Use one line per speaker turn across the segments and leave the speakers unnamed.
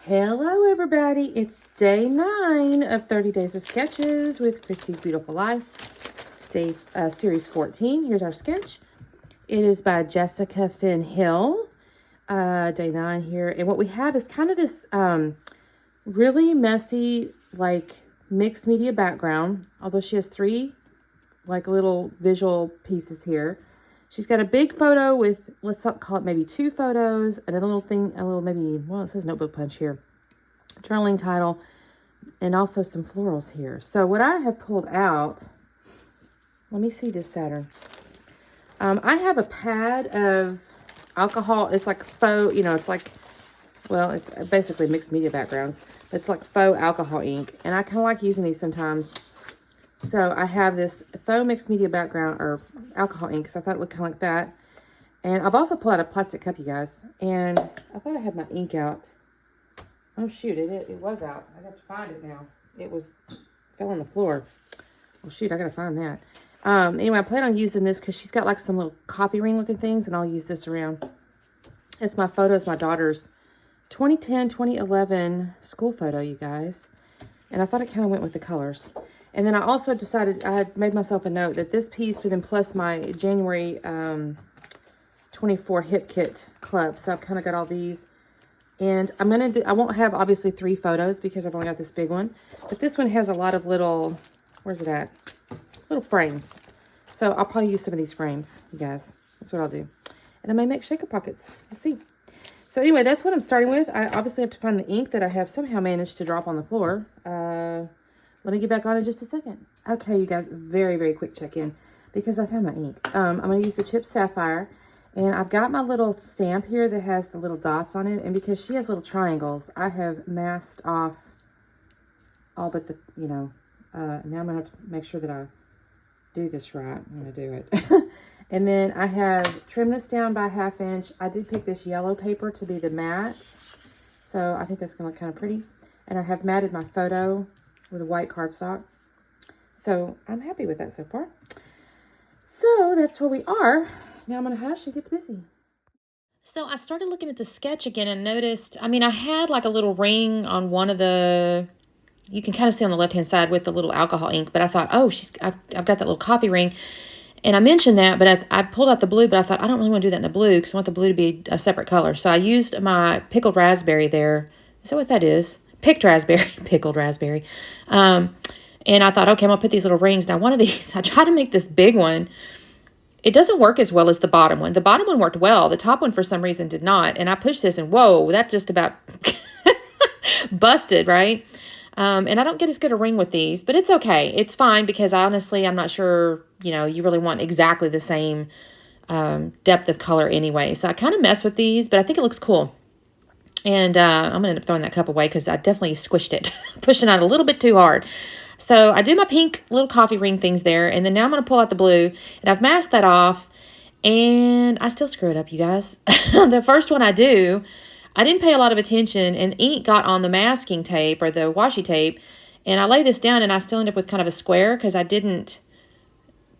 Hello everybody, it's day 9 of 30 Days of Sketches with Christy's Beautiful Life. Series 14, here's our sketch. It is by Jessica Finn Hill, day 9 here. And what we have is kind of this really messy, like mixed media background, although she has 3 like little visual pieces here. She's got a big photo with, let's call it maybe 2 photos, another little thing, well, it says notebook punch here, journaling title, and also some florals here. So what I have pulled out, let me see this Saturn. I have a pad of alcohol. It's like faux, it's like, well, it's basically mixed media backgrounds, but it's like faux alcohol ink. And I kind of like using these sometimes. So I have this faux mixed media background or alcohol ink because I thought it looked kind of like that. And I've also pulled out a plastic cup, you guys. And I thought I had my ink out. Oh, shoot, it was out. I got to find it now. Fell on the floor. Oh, shoot, I got to find that. Anyway, I plan on using this because she's got like some little coffee ring looking things, and I'll use this around. It's my photo. It's my daughter's 2010-2011 school photo, you guys. And I thought it kind of went with the colors. And then I also decided, I had made myself a note that this piece would then plus my January 24 Hip Kit Club. So I've kind of got all these. And I won't have obviously 3 photos because I've only got this big one. But this one has a lot of little, where's it at? Little frames. So I'll probably use some of these frames, you guys. That's what I'll do. And I may make shaker pockets. We'll see. So anyway, that's what I'm starting with. I obviously have to find the ink that I have somehow managed to drop on the floor. Let me get back on in just a second. Okay, you guys, very, very quick check-in because I found my ink. I'm going to use the Chipped Sapphire, and I've got my little stamp here that has the little dots on it, and because she has little triangles, I have masked off all but the, now I'm going to have to make sure that I do this right. I'm going to do it. And then I have trimmed this down by 1/2 inch. I did pick this yellow paper to be the matte, so I think that's going to look kind of pretty. And I have matted my photo with a white cardstock. So I'm happy with that so far. So that's where we are. Now I'm going to hush and get busy. So I started looking at the sketch again and noticed, I had like a little ring on one of the, you can kind of see on the left-hand side with the little alcohol ink, but I thought, oh, I've got that little coffee ring. And I mentioned that, but I pulled out the blue, but I thought, I don't really want to do that in the blue because I want the blue to be a separate color. So I used my pickled raspberry there. Is that what that is? Picked raspberry, pickled raspberry. And I thought, okay, I'm going to put these little rings. Now, one of these, I tried to make this big one. It doesn't work as well as the bottom one. The bottom one worked well. The top one, for some reason, did not. And I pushed this, and whoa, that just about busted, right? And I don't get as good a ring with these, but it's okay. It's fine because honestly, I'm not sure, you really want exactly the same depth of color anyway. So I kind of mess with these, but I think it looks cool. And I'm going to end up throwing that cup away because I definitely squished it, pushing out a little bit too hard. So I do my pink little coffee ring things there, and then now I'm going to pull out the blue, and I've masked that off, and I still screw it up, you guys. The first one I do, I didn't pay a lot of attention, and ink got on the masking tape or the washi tape, and I lay this down, and I still end up with kind of a square because I didn't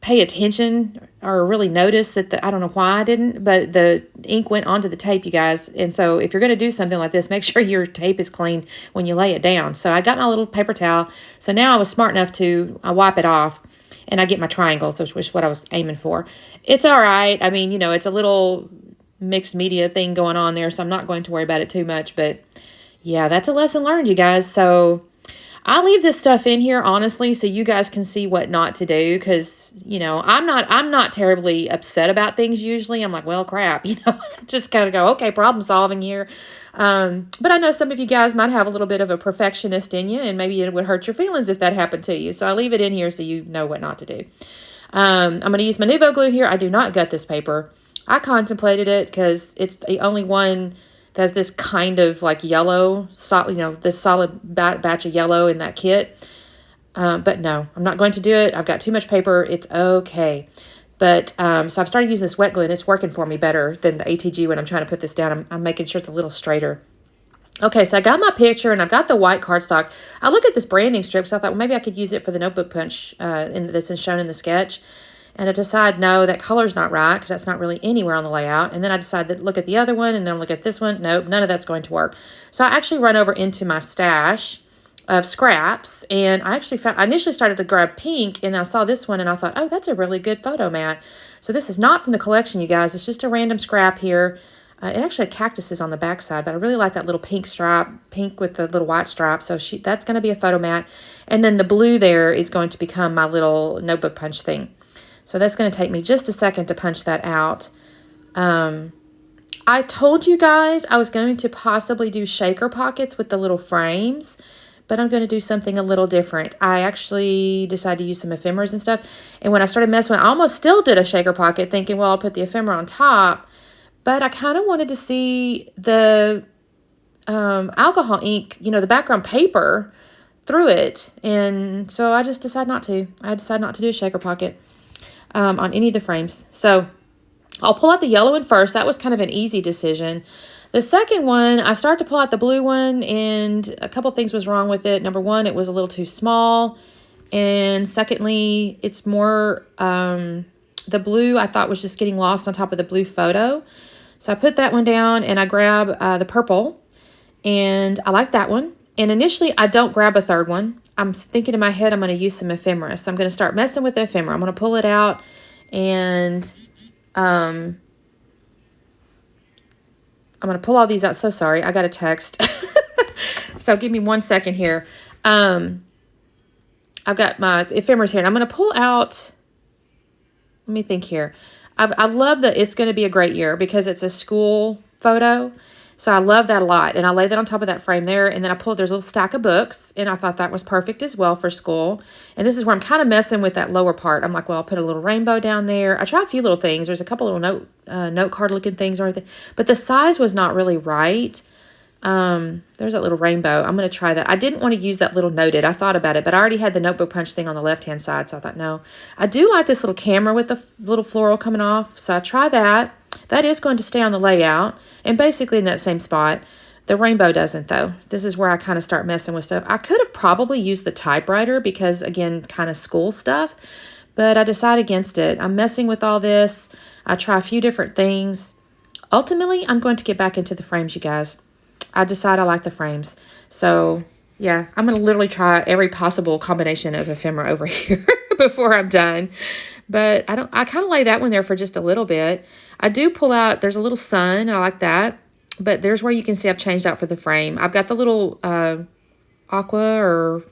pay attention or really notice that I don't know why I didn't, but the ink went onto the tape, you guys. And so if you're going to do something like this, make sure your tape is clean when you lay it down. So I got my little paper towel. So now I was smart enough to wipe it off, and I get my triangles, which was what I was aiming for. It's all right. It's a little mixed media thing going on there, so I'm not going to worry about it too much. But yeah, that's a lesson learned, you guys. So I leave this stuff in here, honestly, so you guys can see what not to do, because, I'm not terribly upset about things usually. I'm like, well, crap, just kind of go, okay, problem solving here. But I know some of you guys might have a little bit of a perfectionist in you, and maybe it would hurt your feelings if that happened to you. So I leave it in here so you know what not to do. I'm going to use my Nuvo glue here. I do not gut this paper. I contemplated it because it's the only one has this kind of like yellow, this solid batch of yellow in that kit. But no, I'm not going to do it. I've got too much paper. It's okay. But so I've started using this wet glue, and it's working for me better than the ATG when I'm trying to put this down. I'm making sure it's a little straighter. Okay, so I got my picture, and I've got the white cardstock. I look at this branding strip, so I thought, well, maybe I could use it for the notebook punch that's shown in the sketch. And I decide, no, that color's not right because that's not really anywhere on the layout. And then I decide to look at the other one and then look at this one. Nope, none of that's going to work. So I actually run over into my stash of scraps, and I initially started to grab pink, and I saw this one and I thought, oh, that's a really good photo mat. So this is not from the collection, you guys. It's just a random scrap here. It actually had cactuses on the backside, but I really like that little pink stripe, pink with the little white stripe. So that's going to be a photo mat. And then the blue there is going to become my little notebook punch thing. So that's going to take me just a second to punch that out. I told you guys I was going to possibly do shaker pockets with the little frames, but I'm going to do something a little different. I actually decided to use some ephemeras and stuff. And when I started messing with it, I almost still did a shaker pocket thinking, well, I'll put the ephemera on top. But I kind of wanted to see the alcohol ink, the background paper through it. And so I just decided not to. I decided not to do a shaker pocket on any of the frames. So I'll pull out the yellow one first. That was kind of an easy decision. The second one, I started to pull out the blue one, and a couple things was wrong with it. Number one, it was a little too small. And secondly, it's more, the blue I thought was just getting lost on top of the blue photo. So I put that one down, and I grab the purple, and I like that one. And initially, I don't grab a third one. I'm thinking in my head I'm going to use some ephemera. So I'm going to start messing with the ephemera. I'm going to pull it out, and I'm going to pull all these out. So sorry, I got a text. So give me 1 second here. I've got my ephemeras here, and I'm going to pull out, let me think here. I love that it's going to be a great year because it's a school photo. So I love that a lot. And I lay that on top of that frame there. And then there's a little stack of books. And I thought that was perfect as well for school. And this is where I'm kind of messing with that lower part. I'm like, well, I'll put a little rainbow down there. I try a few little things. There's a couple little note card looking things or anything. But the size was not really right. There's that little rainbow. I'm going to try that. I didn't want to use that little noted. I thought about it, but I already had the notebook punch thing on the left-hand side, so I thought, no. I do like this little camera with the little floral coming off, so I try that. That is going to stay on the layout, and basically in that same spot. The rainbow doesn't, though. This is where I kind of start messing with stuff. I could have probably used the typewriter because, again, kind of school stuff, but I decided against it. I'm messing with all this. I try a few different things. Ultimately, I'm going to get back into the frames, you guys. I decide I like the frames. So, yeah, I'm going to literally try every possible combination of ephemera over here before I'm done. But I kind of lay that one there for just a little bit. I do pull out, there's a little sun. I like that. But there's where you can see I've changed out for the frame. I've got the little aqua or,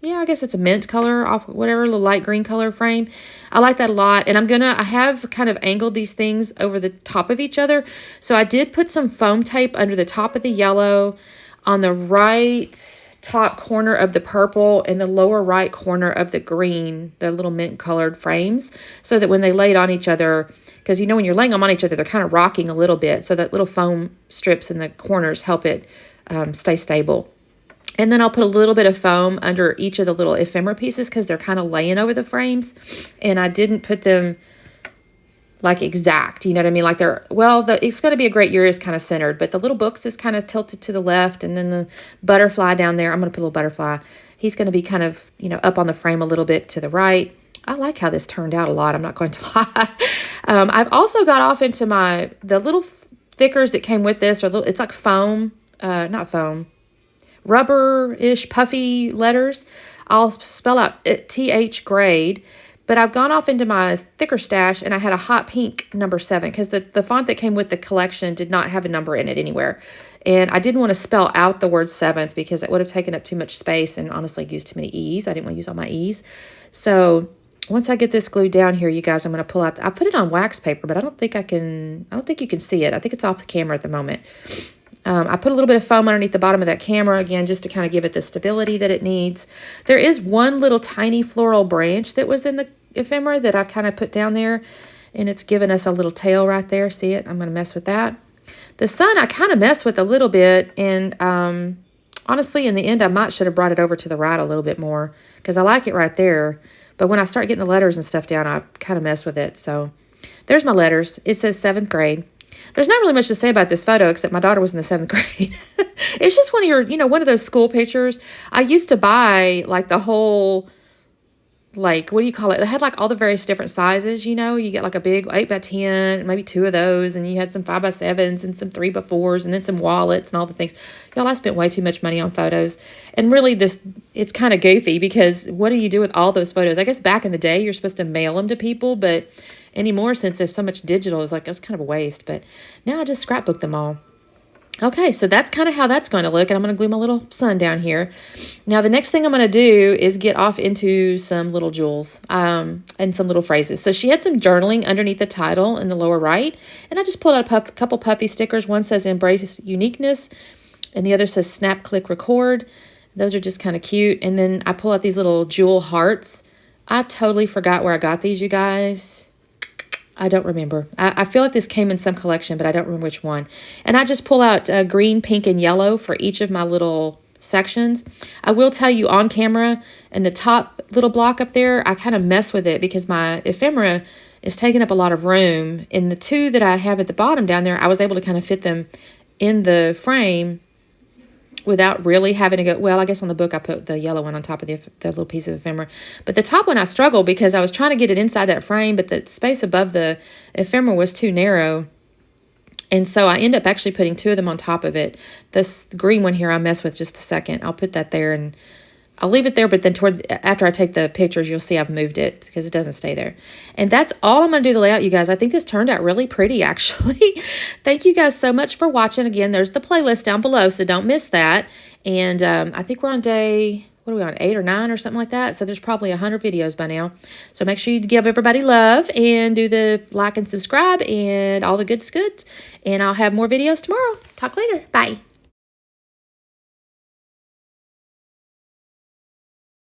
yeah, I guess it's a mint color, off whatever, little light green color frame. I like that a lot. And I have kind of angled these things over the top of each other. So I did put some foam tape under the top of the yellow, on the right top corner of the purple, and the lower right corner of the green, the little mint colored frames, so that when they laid on each other, because when you're laying them on each other, they're kind of rocking a little bit. So that little foam strips in the corners help it stay stable. And then I'll put a little bit of foam under each of the little ephemera pieces because they're kind of laying over the frames. And I didn't put them like exact, you know what I mean? Like It's Going to Be a Great Year is kind of centered, but the little books is kind of tilted to the left. And then the butterfly down there, I'm going to put a little butterfly. He's going to be kind of, up on the frame a little bit to the right. I like how this turned out a lot. I'm not going to lie. I've also got off into the little thickers that came with this, it's like foam, not foam, rubber-ish puffy letters. I'll spell out TH grade, but I've gone off into my thicker stash, and I had a hot pink number 7 because the font that came with the collection did not have a number in it anywhere. And I didn't want to spell out the word 7th because it would have taken up too much space and honestly used too many E's. I didn't want to use all my E's. So once I get this glued down here, you guys, I'm going to pull out, I put it on wax paper, but I don't think you can see it. I think it's off the camera at the moment. I put a little bit of foam underneath the bottom of that camera, again, just to kind of give it the stability that it needs. There is one little tiny floral branch that was in the ephemera that I've kind of put down there, and it's given us a little tail right there. See it? I'm going to mess with that. The sun, I kind of messed with a little bit, and honestly, in the end, I should have brought it over to the right a little bit more because I like it right there. But when I start getting the letters and stuff down, I kind of mess with it. So there's my letters. It says 7th grade. There's not really much to say about this photo except my daughter was in the 7th grade. It's just one of those school pictures. I used to buy like the whole like, what do you call it? It had like all the various different sizes, you know. You get like a big 8x10, maybe 2 of those, and you had some 5x7s and some 3x4s, and then some wallets and all the things. Y'all, I spent way too much money on photos. And really, it's kind of goofy because what do you do with all those photos? I guess back in the day, you're supposed to mail them to people, but anymore, since there's so much digital, it's like, it was kind of a waste. But now I just scrapbook them all. Okay, so that's kind of how that's going to look, and I'm going to glue my little sun down here. Now, the next thing I'm going to do is get off into some little jewels and some little phrases. So she had some journaling underneath the title in the lower right, and I just pulled out a couple puffy stickers. One says Embrace Uniqueness, and the other says Snap, Click, Record. Those are just kind of cute. And then I pull out these little jewel hearts. I totally forgot where I got these, you guys. I don't remember. I feel like this came in some collection, but I don't remember which one. And I just pull out green, pink, and yellow for each of my little sections. I will tell you on camera, in the top little block up there, I kind of mess with it because my ephemera is taking up a lot of room. In the 2 that I have at the bottom down there, I was able to kind of fit them in the frame without really having to go, well, I guess on the book I put the yellow one on top of the little piece of ephemera. But the top one I struggled because I was trying to get it inside that frame, but the space above the ephemera was too narrow. And so I end up actually putting 2 of them on top of it. This green one here I mess with just a second. I'll put that there and I'll leave it there, but then after I take the pictures, you'll see I've moved it because it doesn't stay there. And that's all I'm going to do the layout, you guys. I think this turned out really pretty, actually. Thank you guys so much for watching. Again, there's the playlist down below, so don't miss that. And I think we're on day, what are we on, 8 or 9 or something like that? So there's probably 100 videos by now. So make sure you give everybody love and do the like and subscribe and all the good. And I'll have more videos tomorrow. Talk later. Bye.